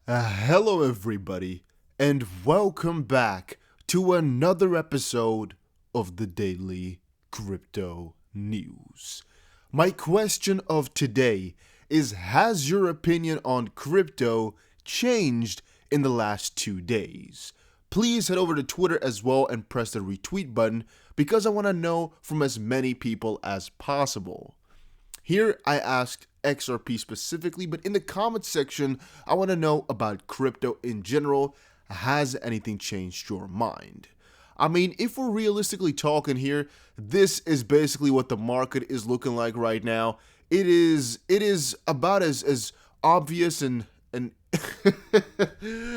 Hello, everybody, and welcome back to another episode of the Daily Crypto News. My question of today is: has your opinion on crypto changed in the last 2 days? Please head over to Twitter as well and press the retweet button because I want to know from as many people as possible. Here I asked XRP specifically, but in the comments section, I want to know about crypto in general. Has anything changed your mind? I mean, if we're realistically talking here, this is basically what the market is looking like right now. It is about as obvious and and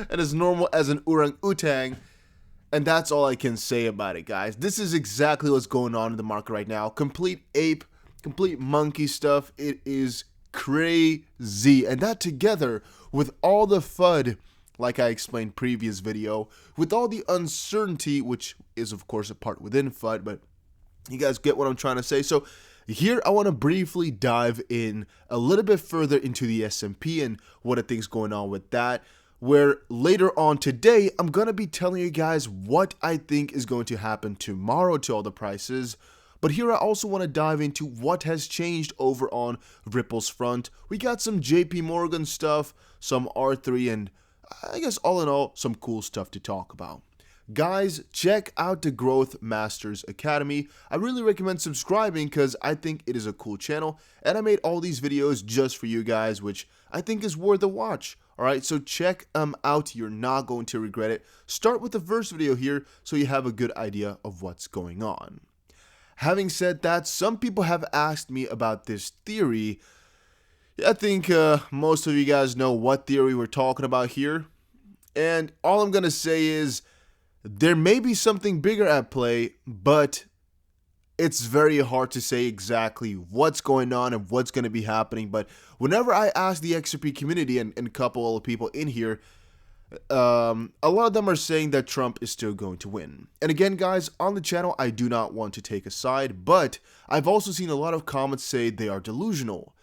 as normal as an orang-utang. And that's all I can say about it, guys. This is exactly what's going on in the market right now. Complete ape, complete monkey stuff. It is crazy. And that together with all the FUD, like I explained previous video, with all the uncertainty, which is of course a part within FUD, but you guys get what I'm trying to say. So here I want to briefly dive in a little bit further into the S&P and what I think's going on with that, where later on today I'm going to be telling you guys what I think is going to happen tomorrow to all the prices. But here I also want to dive into what has changed over on Ripple's front. We got some JP Morgan stuff, some R3, and I guess all in all, some cool stuff to talk about. Guys, check out the Growth Masters Academy. I really recommend subscribing because I think it is a cool channel, and I made all these videos just for you guys, which I think is worth a watch. Alright, so check them out. You're not going to regret it. Start with the first video here so you have a good idea of what's going on. Having said that, some people have asked me about this theory. I think most of you guys know what theory we're talking about here. And all I'm going to say is there may be something bigger at play, but it's very hard to say exactly what's going on and what's going to be happening. But whenever I ask the XRP community and a couple of people in here, a lot of them are saying that Trump is still going to win. And again, guys, on the channel, I do not want to take a side, but I've also seen a lot of comments say they are delusional.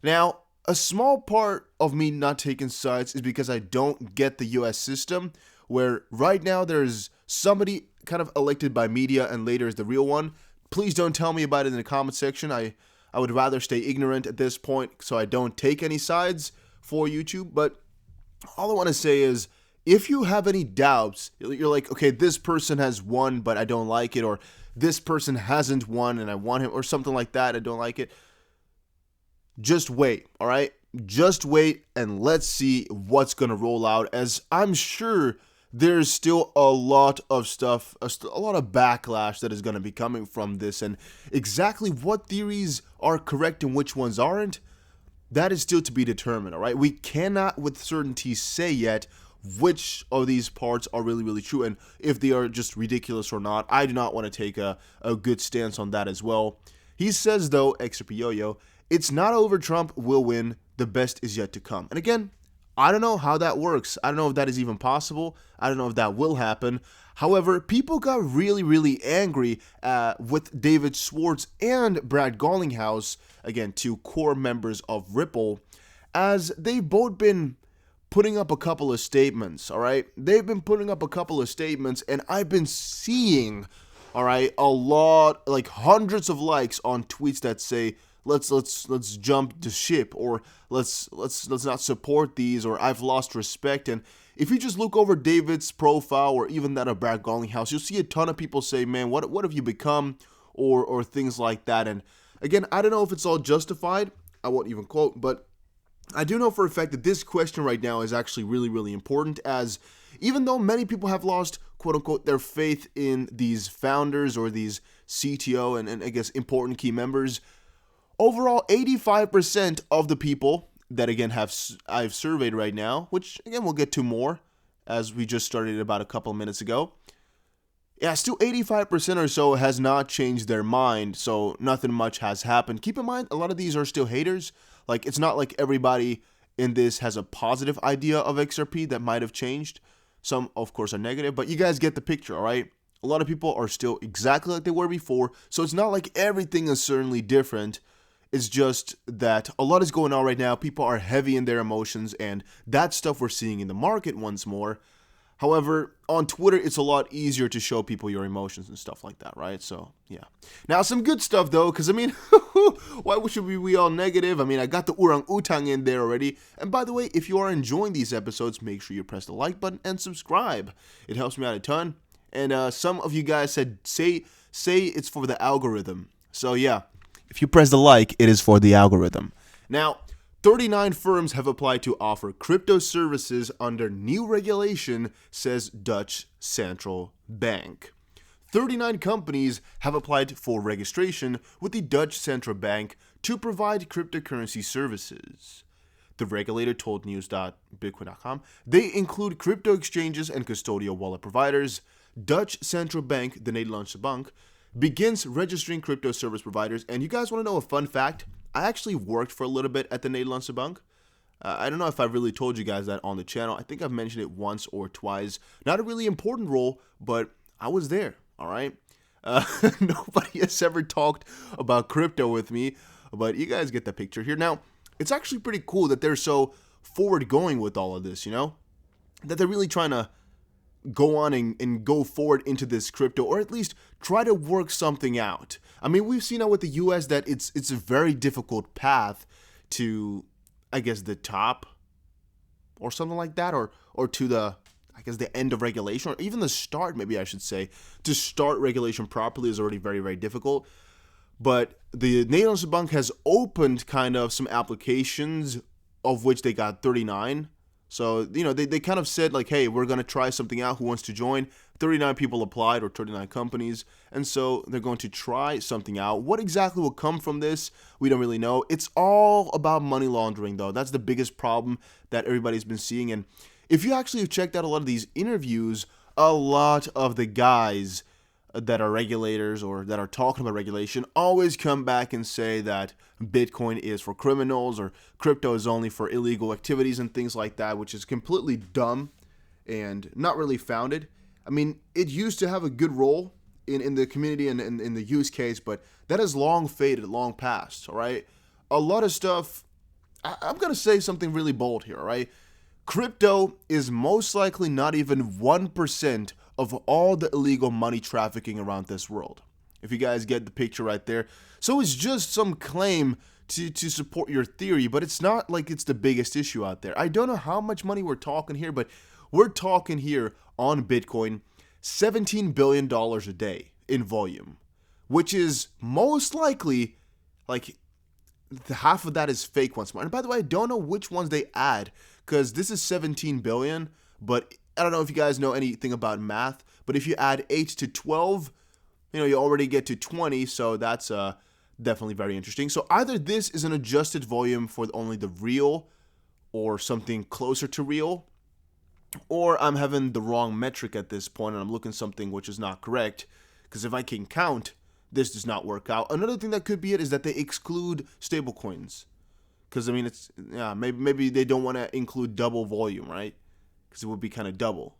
Now, a small part of me not taking sides is because I don't get the US system, where right now there's somebody kind of elected by media and later is the real one. Please don't tell me about it in the comment section. I would rather stay ignorant at this point so I don't take any sides for YouTube. But all I want to say is, if you have any doubts, you're like, okay, this person has won but I don't like it, or this person hasn't won and I want him, or something like that, I don't like it. Just wait, all right? Just wait and let's see what's going to roll out, as I'm sure there's still a lot of stuff, a lot of backlash that is going to be coming from this, and exactly what theories are correct and which ones aren't, that is still to be determined, all right? We cannot with certainty say yet which of these parts are really true and if they are just ridiculous or not. I do not want to take a good stance on that as well. He says, though, XRP Yo-Yo, it's not over, Trump will win, the best is yet to come. And again, I don't know how that works. I don't know if that is even possible. I don't know if that will happen. However, people got really angry with David Schwartz and Brad Garlinghouse, again, two core members of Ripple, as they've both been putting up a couple of statements, all right? They've been putting up a couple of statements, and I've been seeing, all right, a lot, like hundreds of likes on tweets that say, let's jump the ship, or let's not support these, or I've lost respect. And if you just look over David's profile or even that of Brad Garlinghouse, you'll see a ton of people say, man, what have you become, or things like that. And again, I don't know if it's all justified. I won't even quote, but I do know for a fact that this question right now is actually really important, as even though many people have lost, quote unquote, their faith in these founders or these CTO and I guess important key members, overall, 85% of the people that, again, I've surveyed right now, which, again, we'll get to more as we just started about a couple minutes ago. Yeah, still 85% or so has not changed their mind, so nothing much has happened. Keep in mind, a lot of these are still haters. Like, it's not like everybody in this has a positive idea of XRP that might have changed. Some, of course, are negative, but you guys get the picture, all right? A lot of people are still exactly like they were before, so it's not like everything is certainly different. It's just that a lot is going on right now. People are heavy in their emotions, and that stuff we're seeing in the market once more. However, on Twitter, it's a lot easier to show people your emotions and stuff like that, right? So, yeah. Now, some good stuff, though, because, I mean, why should we be all negative? I mean, I got the orang-utang in there already. And by the way, if you are enjoying these episodes, make sure you press the like button and subscribe. It helps me out a ton. And some of you guys said, say it's for the algorithm. So, yeah, if you press the like, it is for the algorithm. Now, 39 firms have applied to offer crypto services under new regulation, says Dutch Central Bank. 39 companies have applied for registration with the Dutch Central Bank to provide cryptocurrency services. The regulator told news.bitcoin.com they include crypto exchanges and custodial wallet providers. Dutch Central Bank, the Nederlandse Bank, begins registering crypto service providers. And you guys want to know a fun fact? I actually worked for a little bit at the Nederlandse Bank. I don't know if I really told you guys that on the channel. I think I've mentioned it once or twice. Not a really important role, but I was there, all right? Nobody has ever talked about crypto with me, but you guys get the picture here. Now, it's actually pretty cool that they're so forward-going with all of this, you know? That they're really trying to go on and go forward into this crypto, or at least try to work something out. I mean, we've seen now with the US that it's a very difficult path to, I guess, the top or something like that, or to the, I guess, the end of regulation, or even the start, maybe I should say. To start regulation properly is already very, very difficult. But the Nederlandse Bank has opened kind of some applications, of which they got 39. So, you know, they kind of said like, hey, we're going to try something out. Who wants to join? 39 people applied, or 39 companies. And so they're going to try something out. What exactly will come from this? We don't really know. It's all about money laundering, though. That's the biggest problem that everybody's been seeing. And if you actually have checked out a lot of these interviews, a lot of the guys that are regulators or that are talking about regulation always come back and say that Bitcoin is for criminals, or crypto is only for illegal activities and things like that, which is completely dumb and not really founded. I mean, it used to have a good role in the community and in the use case, but that has long faded, long past, all right? A lot of stuff, I'm going to say something really bold here, all right? Crypto is most likely not even 1% of all the illegal money trafficking around this world. If you guys get the picture right there. So it's just some claim to support your theory, but it's not like it's the biggest issue out there. I don't know how much money we're talking here, but we're talking here on Bitcoin $17 billion a day in volume, which is most likely like half of that is fake once more. And by the way, I don't know which ones they add, because this is 17 billion, but I don't know if you guys know anything about math, but if you add 8 to 12, you know, you already get to 20, so that's definitely very interesting. So either this is an adjusted volume for only the real, or something closer to real, or I'm having the wrong metric at this point and I'm looking something which is not correct, because if I can count, this does not work out. Another thing that could be it is that they exclude stablecoins, because I mean, it's, yeah, maybe they don't want to include double volume, right? Because it would be kind of double.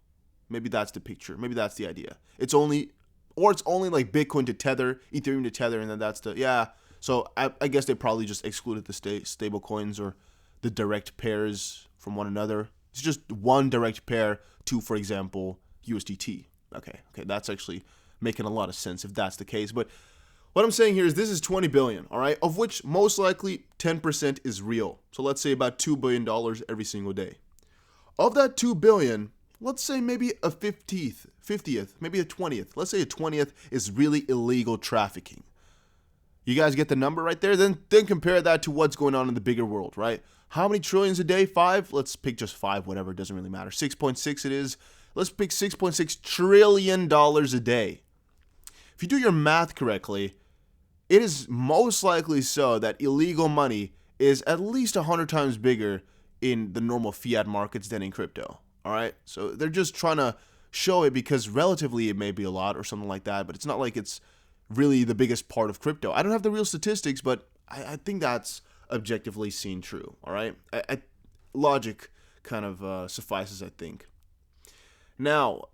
Maybe that's the picture. Maybe that's the idea. It's only like Bitcoin to Tether, Ethereum to Tether, and then that's the, yeah. So I guess they probably just excluded the stable coins or the direct pairs from one another. It's just one direct pair to, for example, USDT. Okay, that's actually making a lot of sense if that's the case. But what I'm saying here is this is 20 billion, all right, of which most likely 10% is real. So let's say about $2 billion every single day. Of that 2 billion, let's say maybe a 50th, maybe a 20th. Let's say a 20th is really illegal trafficking. You guys get the number right there? Then compare that to what's going on in the bigger world, right? How many trillions a day? 5? Let's pick just 5, whatever, it doesn't really matter. 6.6 it is. Let's pick $6.6 trillion a day. If you do your math correctly, it is most likely so that illegal money is at least 100 times bigger in the normal fiat markets than in crypto. All right, so they're just trying to show it because relatively it may be a lot or something like that, but it's not like it's really the biggest part of crypto. I don't have the real statistics, but I think that's objectively seen true. All right, logic kind of suffices, I think. Now,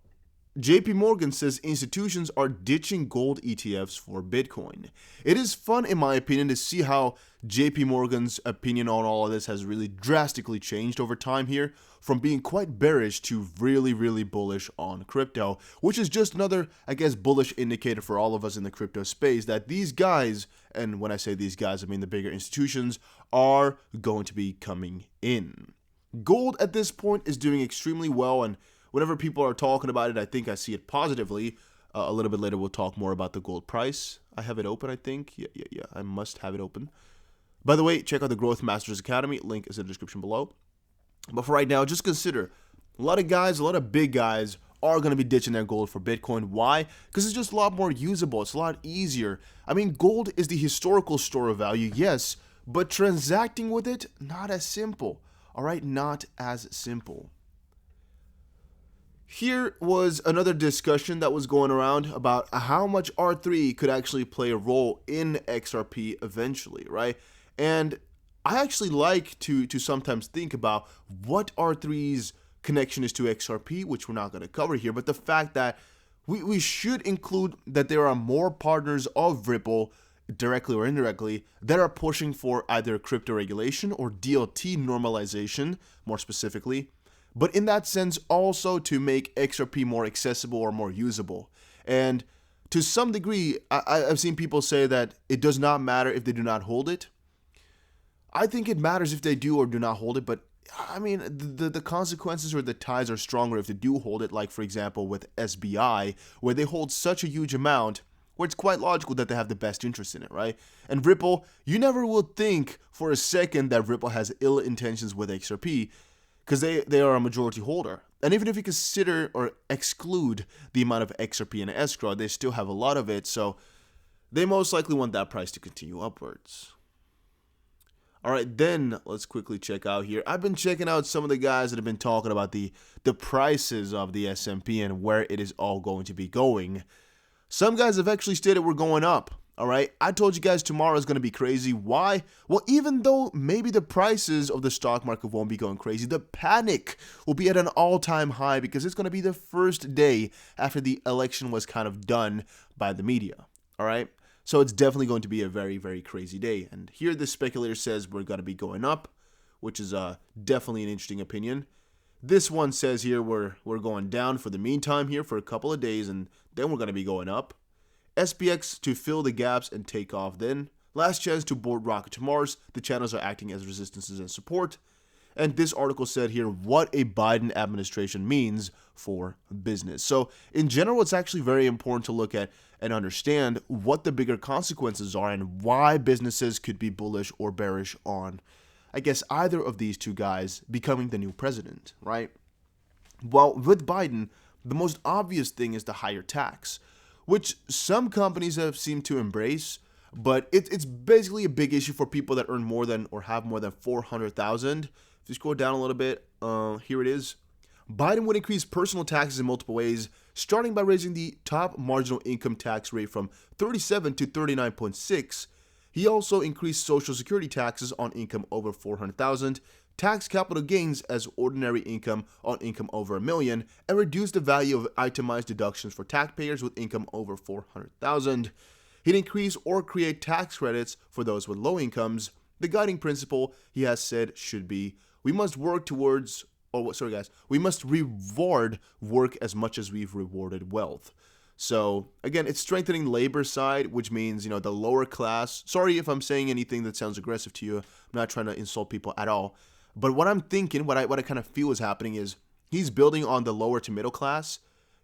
JP Morgan says institutions are ditching gold ETFs for Bitcoin. It is fun, in my opinion, to see how JP Morgan's opinion on all of this has really drastically changed over time here, from being quite bearish to really, really bullish on crypto, which is just another, I guess, bullish indicator for all of us in the crypto space that these guys, and when I say these guys, I mean the bigger institutions, are going to be coming in. Gold at this point is doing extremely well, and whenever people are talking about it, I think I see it positively. A little bit later, we'll talk more about the gold price. I have it open, I think. Yeah. I must have it open. By the way, check out the Growth Masters Academy. Link is in the description below. But for right now, just consider a lot of big guys are going to be ditching their gold for Bitcoin. Why? Because it's just a lot more usable. It's a lot easier. I mean, gold is the historical store of value, yes, but transacting with it, not as simple. All right, not as simple. Here was another discussion that was going around about how much R3 could actually play a role in XRP eventually, right? And I actually like to sometimes think about what R3's connection is to XRP, which we're not going to cover here, but the fact that we should include that there are more partners of Ripple, directly or indirectly, that are pushing for either crypto regulation or DLT normalization, more specifically, but in that sense also to make XRP more accessible or more usable. And to some degree, I've seen people say that it does not matter if they do not hold it. I think it matters if they do or do not hold it, but I mean, the consequences or the ties are stronger if they do hold it, like for example with SBI, where they hold such a huge amount, where it's quite logical that they have the best interest in it, right? And Ripple, you never will think for a second that Ripple has ill intentions with XRP, because they are a majority holder. And even if you consider or exclude the amount of XRP in escrow, they still have a lot of it, so they most likely want that price to continue upwards. All right, then let's quickly check out here. I've been checking out some of the guys that have been talking about the prices of the S&P and where it is all going to be going. Some guys have actually stated we're going up. All right, I told you guys tomorrow is going to be crazy. Why? Well, even though maybe the prices of the stock market won't be going crazy, the panic will be at an all-time high because it's going to be the first day after the election was kind of done by the media. All right. So it's definitely going to be a very, very crazy day. And here the speculator says we're going to be going up, which is definitely an interesting opinion. This one says here we're going down for the meantime here for a couple of days, and then we're going to be going up. SPX to fill the gaps and take off then. Last chance to board rocket to Mars. The channels are acting as resistances and support. And this article said here what a Biden administration means for business. So in general, it's actually very important to look at and understand what the bigger consequences are and why businesses could be bullish or bearish on, I guess, either of these two guys becoming the new president, right? Well, with Biden, the most obvious thing is the higher tax, which some companies have seemed to embrace, but it's basically a big issue for people that earn more than or have more than $400,000. If you scroll down a little bit, here it is. Biden would increase personal taxes in multiple ways, starting by raising the top marginal income tax rate from 37 to 39.6. He also increased Social Security taxes on income over $400,000, tax capital gains as ordinary income on income over $1 million, and reduced the value of itemized deductions for taxpayers with income over $400,000. He'd increase or create tax credits for those with low incomes. The guiding principle, he has said, should be we must reward work as much as we've rewarded wealth. So again, it's strengthening the labor side, which means, the lower class. Sorry if I'm saying anything that sounds aggressive to you. I'm not trying to insult people at all. But what I'm thinking, what I kind of feel is happening is he's building on the lower to middle class.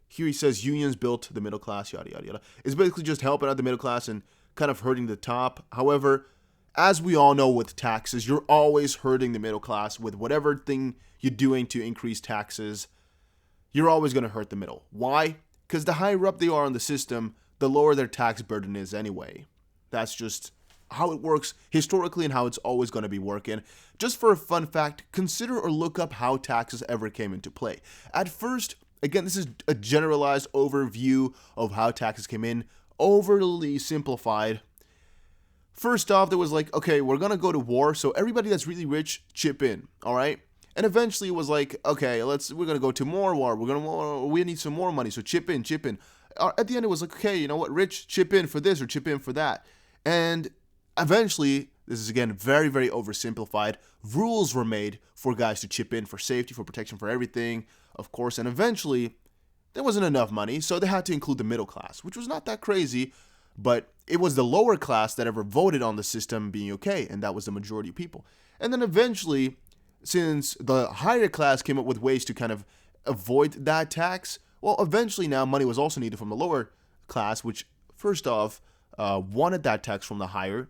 Here he says unions built the middle class, yada, yada, yada. It's basically just helping out the middle class and kind of hurting the top. However, as we all know with taxes, you're always hurting the middle class with whatever thing you're doing to increase taxes. You're always going to hurt the middle. Why? Because the higher up they are in the system, the lower their tax burden is anyway. That's just how it works historically and how it's always going to be working. Just for a fun fact, consider or look up how taxes ever came into play. At first, again, this is a generalized overview of how taxes came in, overly simplified. First off, there was like, okay, we're going to go to war, so everybody that's really rich, chip in, all right? And eventually it was like, okay, we're gonna go to more war. We need some more money. So chip in. At the end, it was like, okay, you know what, Rich, chip in for this or chip in for that. And eventually, this is again very, very oversimplified. Rules were made for guys to chip in for safety, for protection, for everything, of course. And eventually, there wasn't enough money, so they had to include the middle class, which was not that crazy. But it was the lower class that ever voted on the system being okay, and that was the majority of people. And then eventually, since the higher class came up with ways to kind of avoid that tax, well, eventually now money was also needed from the lower class, which first off wanted that tax from the higher,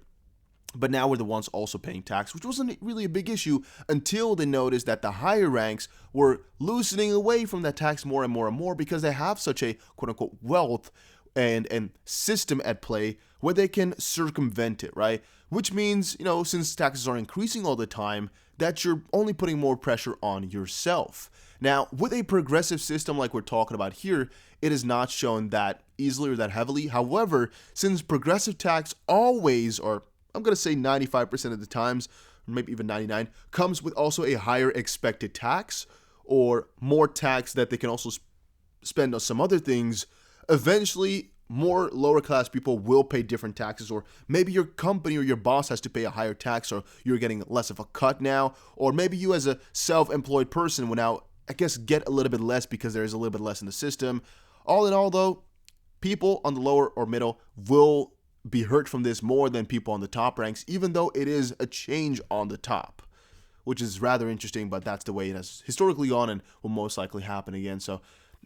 but now we're the ones also paying tax, which wasn't really a big issue until they noticed that the higher ranks were loosening away from that tax more and more and more because they have such a quote-unquote wealth and system at play where they can circumvent it, right? Which means, since taxes are increasing all the time, that you're only putting more pressure on yourself. Now, with a progressive system like we're talking about here, it is not shown that easily or that heavily. However, since progressive tax always, or I'm going to say 95% of the times, or maybe even 99, comes with also a higher expected tax or more tax that they can also spend on some other things, eventually more lower class people will pay different taxes, or maybe your company or your boss has to pay a higher tax, or you're getting less of a cut now, or maybe you as a self-employed person will now, I guess, get a little bit less because there is a little bit less in the system. All in all, though, people on the lower or middle will be hurt from this more than people on the top ranks, even though it is a change on the top, which is rather interesting, but that's the way it has historically gone and will most likely happen again. So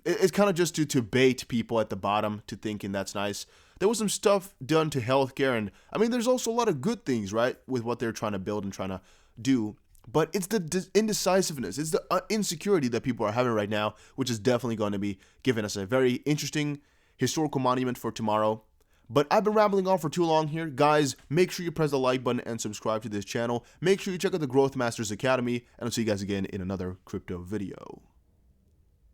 it's kind of just to bait people at the bottom to thinking that's nice. There was some stuff done to healthcare, and I mean, there's also a lot of good things, right, with what they're trying to build and trying to do. But it's the indecisiveness, it's the insecurity that people are having right now, which is definitely going to be giving us a very interesting historical monument for tomorrow. But I've been rambling on for too long here. Guys, make sure you press the like button and subscribe to this channel. Make sure you check out the Growth Masters Academy, and I'll see you guys again in another crypto video.